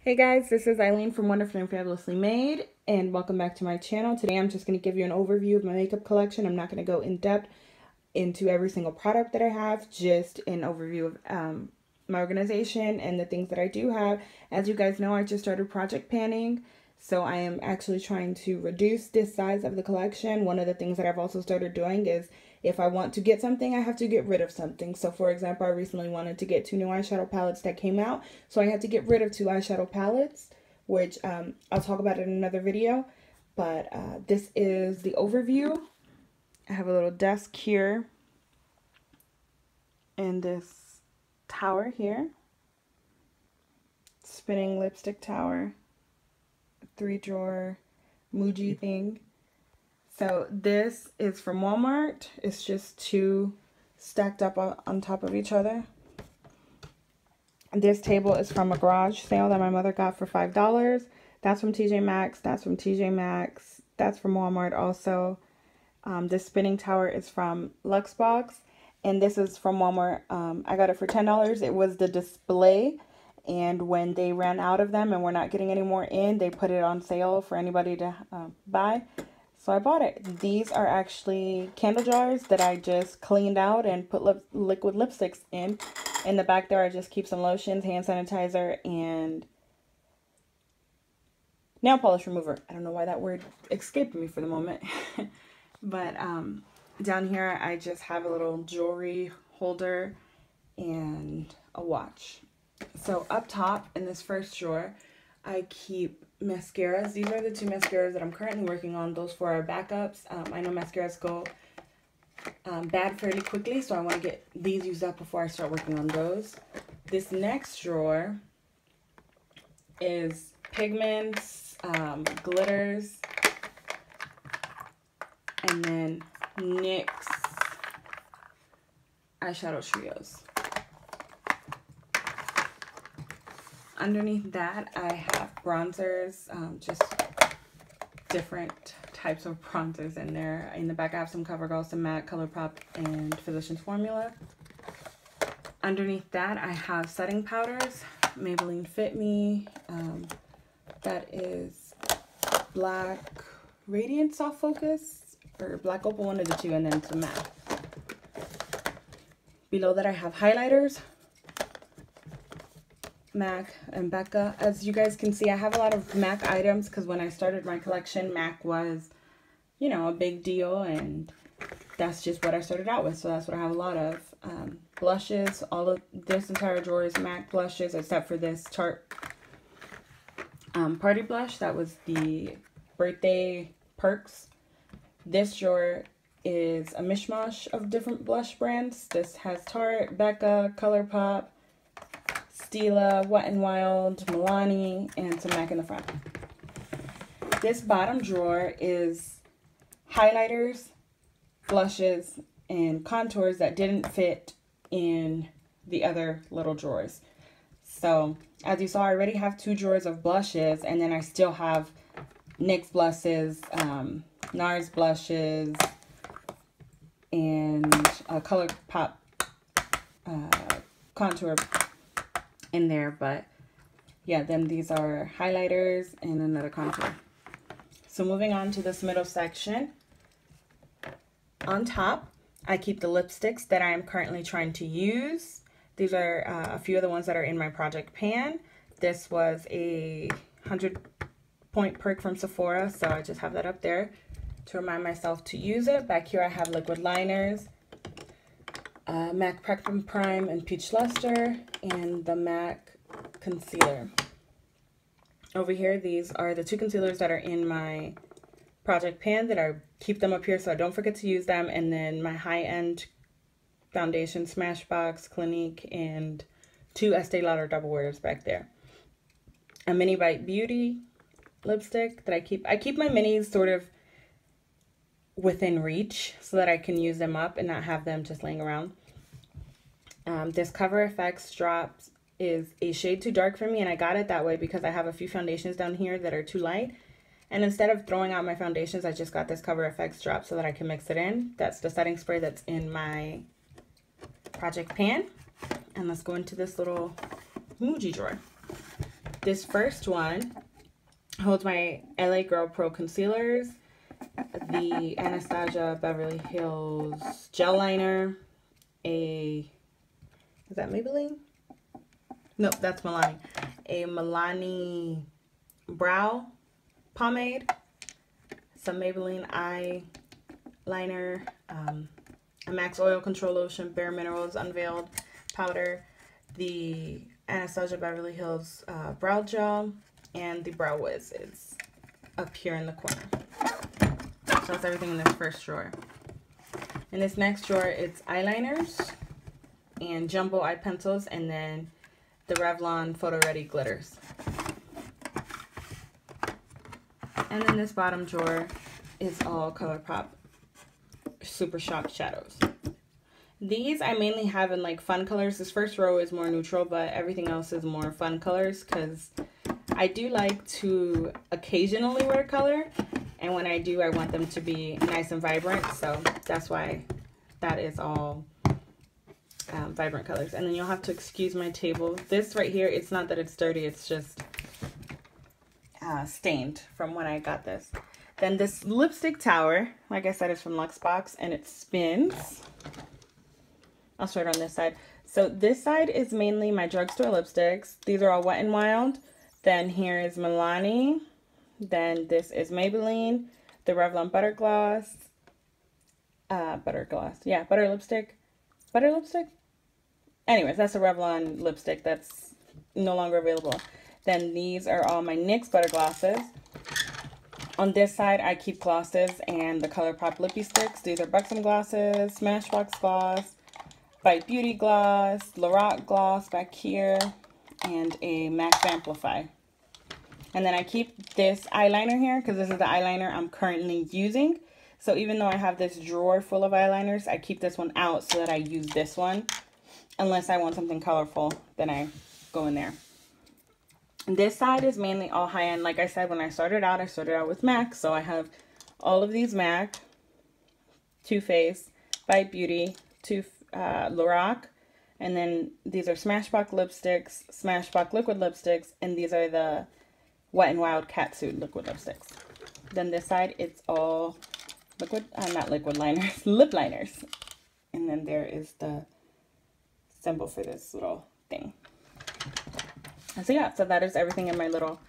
Hey guys, this is Eileen from Wonderfully and Fabulously Made, and welcome back to my channel. Today I'm just going to give you an overview of my makeup collection. I'm not going to go in depth into every single product that I have, just an overview of my organization and the things that I do have. As you guys know, I just started project panning, so I am actually trying to reduce this size of the collection. One of the things that I've also started doing is if I want to get something, I have to get rid of something. So for example, I recently wanted to get 2 new eyeshadow palettes that came out. So I had to get rid of 2 eyeshadow palettes, which I'll talk about in another video. But this is the overview. I have a little desk here and this tower here. Spinning lipstick tower. 3-drawer Muji thing. So this is from Walmart. It's just 2 stacked up on top of each other. This table is from a garage sale that my mother got for $5. That's from TJ Maxx. That's from TJ Maxx. That's from Walmart also. This spinning tower is from Luxbox. And this is from Walmart. I got it for $10. It was the display. And when they ran out of them and we're not getting any more in, they put it on sale for anybody to buy. So I bought it. These are actually candle jars that I just cleaned out and put liquid lipsticks in. In the back there, I just keep some lotions, hand sanitizer, and nail polish remover. I don't know why that word escaped me for the moment. But down here, I just have a little jewelry holder and a watch. So up top in this first drawer, I keep mascaras. These are the 2 mascaras that I'm currently working on. Those 4 are backups. I know mascaras go bad fairly quickly, so I want to get these used up before I start working on those. This next drawer is pigments, glitters, and then NYX eyeshadow trios. Underneath that, I have bronzers, just different types of bronzers in there. In the back, I have some CoverGirl, some matte, ColourPop, and Physicians Formula. Underneath that, I have setting powders, Maybelline Fit Me. That is Black Radiant Soft Focus, or Black Opal, one of the 2, and then some matte. Below that, I have highlighters. MAC and Becca. As you guys can see, I have a lot of MAC items because when I started my collection, MAC was, you know, a big deal, and that's just what I started out with. So that's what I have a lot of. Blushes. All of this entire drawer is MAC blushes except for this Tarte Party Blush. That was the birthday perks. This drawer is a mishmash of different blush brands. This has Tarte, Becca, ColourPop, Stila, Wet n Wild, Milani, and some MAC in the front. This bottom drawer is highlighters, blushes, and contours that didn't fit in the other little drawers. So, as you saw, I already have 2 drawers of blushes, and then I still have NYX blushes, NARS blushes, and a ColourPop contour in there. But yeah, then these are highlighters and another contour. So moving on to this middle section, on top I keep the lipsticks that I am currently trying to use. These are a few of the ones that are in my project pan. This was a 100-point perk from Sephora, so I just have that up there to remind myself to use it. Back here I have liquid liners, MAC Prime and Peach Luster, and the MAC concealer. Over here, these are the 2 concealers that are in my project pan that I keep them up here so I don't forget to use them. And then my high-end foundation, Smashbox, Clinique, and 2 Estee Lauder double wears back there. A Mini Bite Beauty lipstick that I keep my minis sort of within reach so that I can use them up and not have them just laying around. This Cover FX drop is a shade too dark for me, and I got it that way because I have a few foundations down here that are too light. And instead of throwing out my foundations, I just got this Cover FX drop so that I can mix it in. That's the setting spray that's in my project pan. And let's go into this little Muji drawer. This first one holds my LA Girl Pro concealers, the Anastasia Beverly Hills gel liner, is that Maybelline? Nope, that's Milani. A Milani brow pomade, some Maybelline eyeliner, a Max Oil Control Lotion, Bare Minerals Unveiled powder, the Anastasia Beverly Hills brow gel, and the Brow Wiz is up here in the corner. So that's everything in this first drawer. In this next drawer, it's eyeliners and jumbo eye pencils, and then the Revlon Photo Ready glitters. And then this bottom drawer is all ColourPop Super Shock shadows. These I mainly have in like fun colors. This first row is more neutral, but everything else is more fun colors because I do like to occasionally wear color, and when I do, I want them to be nice and vibrant, so that's why that is all vibrant colors. And then you'll have to excuse my table. This right here, it's not that it's dirty, it's just stained from when I got this. Then this lipstick tower, like I said, is from Luxbox, and it spins. I'll start on this side. So this side is mainly my drugstore lipsticks. These are all Wet n Wild. Then here is Milani. Then this is Maybelline, the Revlon Butter Gloss. Butter lipstick. Butter lipstick? Anyways, that's a Revlon lipstick that's no longer available. Then these are all my NYX Butter Glosses. On this side, I keep glosses and the ColourPop Lippy Sticks. These are Buxom glosses, Smashbox gloss, Bite Beauty gloss, Lorac gloss back here, and a Max Amplify. And then I keep this eyeliner here because this is the eyeliner I'm currently using. So even though I have this drawer full of eyeliners, I keep this one out so that I use this one. Unless I want something colorful, then I go in there. This side is mainly all high-end. Like I said, when I started out with MAC. So I have all of these MAC, Too Faced, Bite Beauty, Lorac, and then these are Smashbox lipsticks, Smashbox liquid lipsticks, and these are the Wet n Wild Catsuit liquid lipsticks. Then this side, it's all liquid, not liquid liners, lip liners. And then there is the symbol for this little thing. And so yeah, so that is everything in my little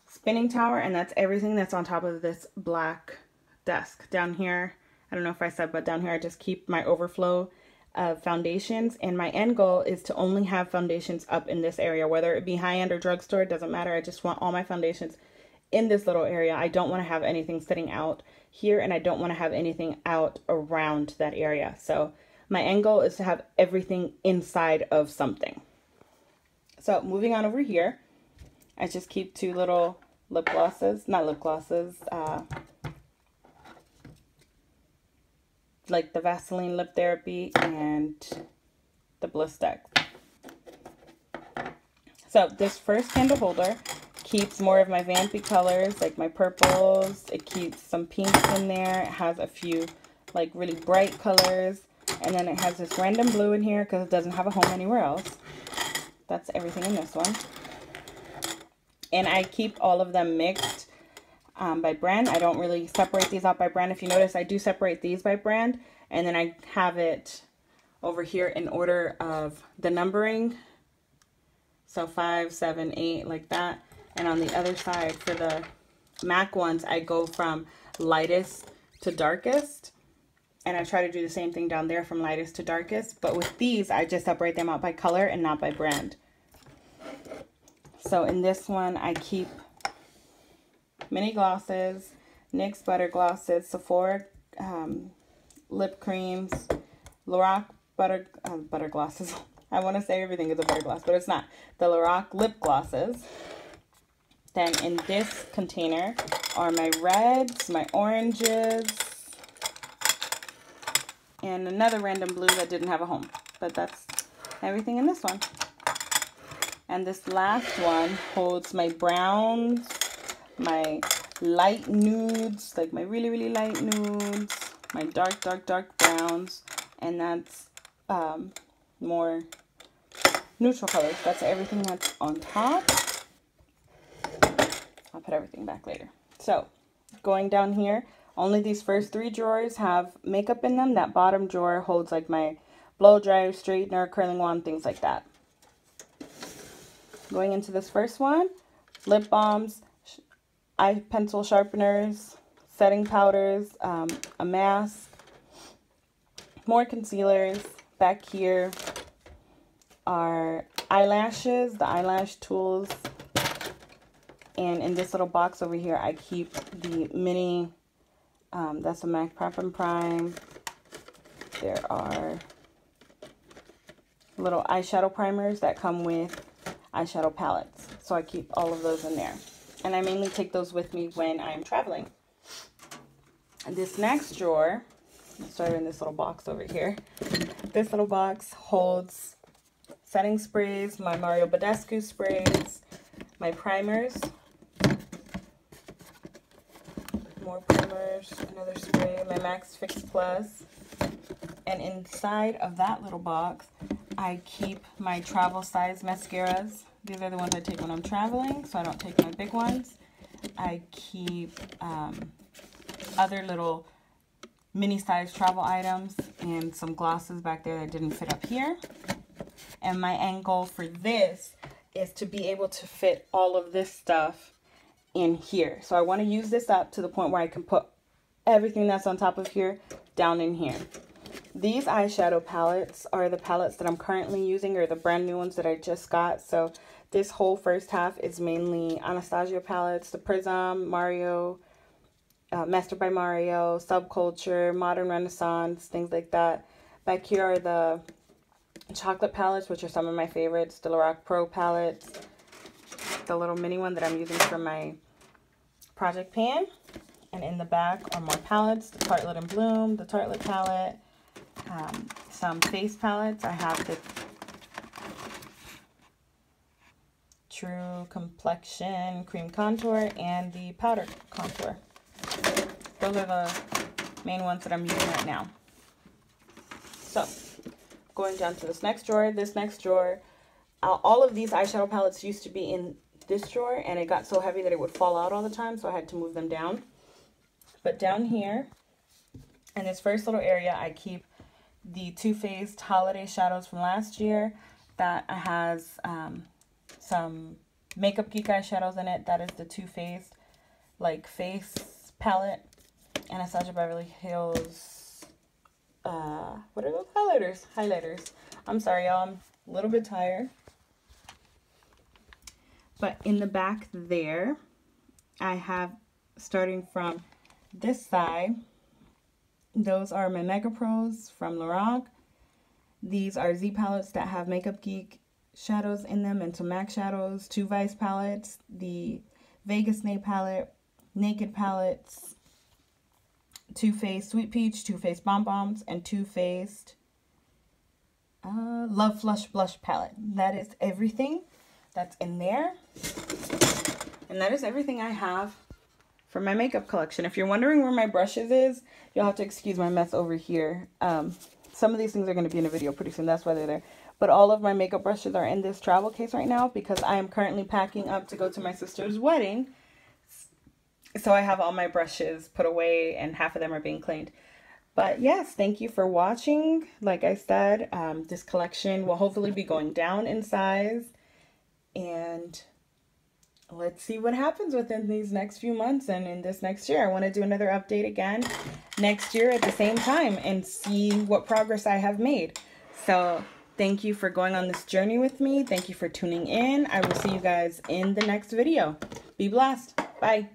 spinning tower, and that's everything that's on top of this black desk. Down here, I don't know if I said, but down here I just keep my overflow of foundations, and my end goal is to only have foundations up in this area, whether it be high-end or drugstore, it doesn't matter. I just want all my foundations in this little area. I don't want to have anything sitting out here, and I don't want to have anything out around that area. So my end goal is to have everything inside of something. So moving on over here, I just keep two little lip glosses, not lip glosses, like the Vaseline Lip Therapy and the Bliss Deck. So this first candle holder keeps more of my vampy colors, like my purples. It keeps some pinks in there. It has a few like really bright colors. And then it has this random blue in here because it doesn't have a home anywhere else. That's everything in this one. And I keep all of them mixed by brand. I don't really separate these out by brand. If you notice, I do separate these by brand. And then I have it over here in order of the numbering. So 5, 7, 8, like that. And on the other side, for the MAC ones, I go from lightest to darkest. And I try to do the same thing down there from lightest to darkest. But with these, I just separate them out by color and not by brand. So in this one, I keep mini glosses, NYX butter glosses, Sephora lip creams, Lorac butter glosses. I want to say everything is a butter gloss, but it's not. The Lorac lip glosses. Then in this container are my reds, my oranges, and another random blue that didn't have a home. But that's everything in this one. And this last one holds my browns, my light nudes, like my really, really light nudes, my dark, dark, dark browns, and that's more neutral colors. That's everything that's on top. I'll put everything back later. So going down here, only these first 3 drawers have makeup in them. That bottom drawer holds like my blow dryer, straightener, curling wand, things like that. Going into this first one, lip balms, eye pencil sharpeners, setting powders, a mask, more concealers. Back here are eyelashes, the eyelash tools. And in this little box over here, I keep the mini, that's a MAC Prep and Prime. There are little eyeshadow primers that come with eyeshadow palettes. So I keep all of those in there. And I mainly take those with me when I'm traveling. And this next drawer, I'll start in this little box over here. This little box holds setting sprays, my Mario Badescu sprays, my primers, more primers, another spray, my Max Fix Plus. And inside of that little box, I keep my travel size mascaras. These are the ones I take when I'm traveling, so I don't take my big ones. I keep other little mini size travel items and some glosses back there that didn't fit up here. And my end goal for this is to be able to fit all of this stuff in here. So I want to use this up to the point where I can put everything that's on top of here down in here. These eyeshadow palettes are the palettes that I'm currently using, or the brand new ones that I just got. So this whole first half is mainly Anastasia palettes, the Prism, Mario, Master by Mario, Subculture, Modern Renaissance, things like that. Back here are the chocolate palettes, which are some of my favorites. The Lorac Pro palettes, the little mini one that I'm using for my project pan. And in the back are more palettes, the Tartelette and Bloom, the Tartelette palette, some face palettes. I have the True Complexion Cream Contour and the Powder Contour. Those are the main ones that I'm using right now. So, going down to this next drawer. This next drawer, all of these eyeshadow palettes used to be in this drawer, and it got so heavy that it would fall out all the time, so I had to move them down. But down here, in this first little area, I keep the Too Faced Holiday Shadows from last year. That has some Makeup Geek eyeshadows in it. That is the Too Faced like face palette. Anastasia Beverly Hills, what are those? Highlighters. I'm sorry, y'all, I'm a little bit tired. But in the back there, I have, starting from this side, those are my Mega Pros from Lorac. These are Z palettes that have Makeup Geek shadows in them and some MAC shadows. 2 Vice palettes, the Vegas Nay palette, Naked palettes, Too Faced Sweet Peach, Too Faced Bomb Bombs, and Too Faced Love Flush Blush palette. That is everything that's in there. And that is everything I have for my makeup collection. If you're wondering where my brushes is, you'll have to excuse my mess over here. Some of these things are going to be in a video pretty soon. That's why they're there. But all of my makeup brushes are in this travel case right now because I am currently packing up to go to my sister's wedding. So I have all my brushes put away and half of them are being cleaned. But yes, thank you for watching. Like I said, this collection will hopefully be going down in size. And let's see what happens within these next few months and in this next year. I want to do another update again next year at the same time and see what progress I have made. So thank you for going on this journey with me. Thank you for tuning in. I will see you guys in the next video. Be blessed. Bye.